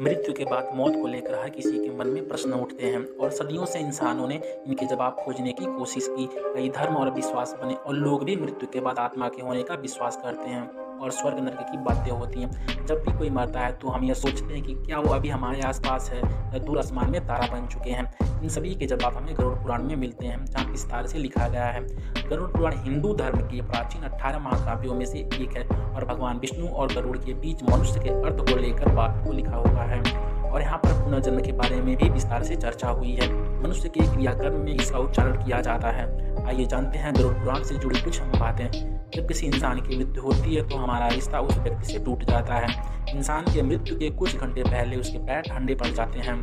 मृत्यु के बाद मौत को लेकर हर किसी के मन में प्रश्न उठते हैं और सदियों से इंसानों ने इनके जवाब खोजने की कोशिश की। कई धर्म और विश्वास बने और लोग भी मृत्यु के बाद आत्मा के होने का विश्वास करते हैं और स्वर्ग नरक की बातें होती हैं। जब भी कोई मरता है तो हम यह सोचते हैं कि क्या वो अभी हमारे आसपास है या दूर आसमान में तारा बन चुके हैं। इन सभी के जवाब हमें गरुड़ पुराण में मिलते हैं, जहाँ विस्तार से लिखा गया है। गरुड़ पुराण हिंदू धर्म के प्राचीन 18 महाकाव्यों में से एक है और भगवान विष्णु और गरुड़ के बीच मनुष्य के अर्थ को लेकर बात को लिखा हुआ है। और यहाँ पर पुनर्जन्म के बारे में भी विस्तार से चर्चा हुई है। मनुष्य के क्रियाकर्म में इसका उच्चारण किया जाता है। आइए जानते हैं गरुड़ पुराण से जुड़ी कुछ बातें। जब किसी इंसान की मृत्यु होती है तो हमारा रिश्ता उस व्यक्ति से टूट जाता है। इंसान की मृत्यु के कुछ घंटे पहले उसके पैर ठंडे पड़ जाते हैं।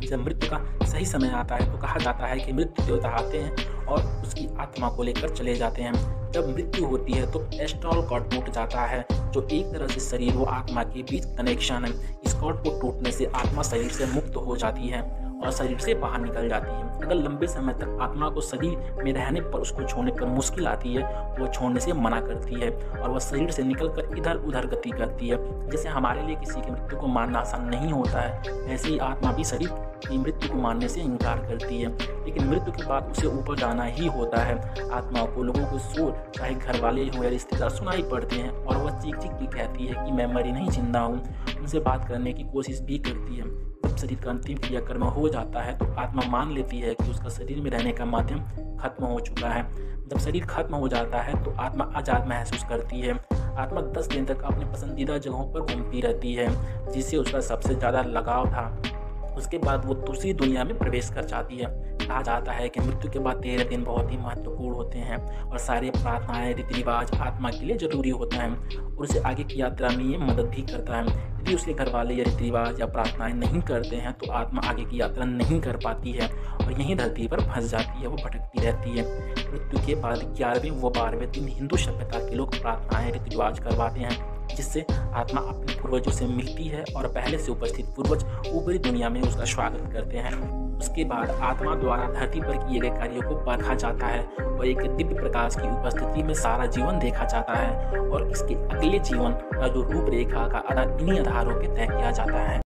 जब मृत्यु का सही समय आता है तो कहा जाता है कि मृत्यु देवता आते हैं और उसकी आत्मा को लेकर चले जाते हैं। जब मृत्यु होती है तो एस्ट्रल कॉर्ड टूट जाता है, जो एक तरह से शरीर व आत्मा के बीच कनेक्शन है। इस कॉर्ड को टूटने से आत्मा शरीर से मुक्त हो जाती है और शरीर से बाहर निकल जाती है। अगर लंबे समय तक आत्मा को शरीर में रहने पर उसको छोड़ने पर मुश्किल आती है, वो छोड़ने से मना करती है और वह शरीर से निकलकर इधर उधर गति करती है। जैसे हमारे लिए किसी की मृत्यु को मानना आसान नहीं होता है, ऐसे ही आत्मा भी शरीर की मृत्यु को मानने से इनकार करती है। लेकिन मृत्यु के बाद उसे ऊपर जाना ही होता है। आत्मा को लोगों को शोर, चाहे घर वाले हो या रिश्तेदार, सुनाई पड़ते हैं और वह चीख चीख के कहती है कि मैं मरी नहीं, जिंदा हूँ। उनसे बात करने की कोशिश भी करती है। जब शरीर का अंतिम क्रियाकर्म हो जाता है तो आत्मा मान लेती है कि उसका शरीर में रहने का माध्यम खत्म हो चुका है। जब शरीर खत्म हो जाता है तो आत्मा आज़ाद महसूस करती है। आत्मा 10 दिन तक अपने पसंदीदा जगहों पर घूमती रहती है, जिससे उसका सबसे ज़्यादा लगाव था। उसके बाद वो दूसरी दुनिया में प्रवेश कर जाती है। कहा जाता है कि मृत्यु के बाद 13 दिन बहुत ही महत्वपूर्ण होते हैं और सारे प्रार्थनाएं, रीति रिवाज आत्मा के लिए जरूरी होता है और उसे आगे की यात्रा में ये मदद भी करता है। यदि उसके घर वाले या रीति रिवाज या प्रार्थनाएं नहीं करते हैं तो आत्मा आगे की यात्रा नहीं कर पाती है और यहीं धरती पर फंस जाती है, वो भटकती रहती है। मृत्यु के बाद 11वें व 12वें दिन हिंदू सभ्यता के लोग प्रार्थनाएं, रीति रिवाज करवाते हैं, जिससे आत्मा अपने पूर्वजों से मिलती है और पहले से उपस्थित पूर्वज ऊपरी दुनिया में उसका स्वागत करते हैं। उसके बाद आत्मा द्वारा धरती पर किए गए कार्यों को परखा जाता है और एक दिव्य प्रकाश की उपस्थिति में सारा जीवन देखा जाता है और इसके अगले जीवन का जो रूपरेखा का आधार इन्हीं आधारों पर तय किया जाता है।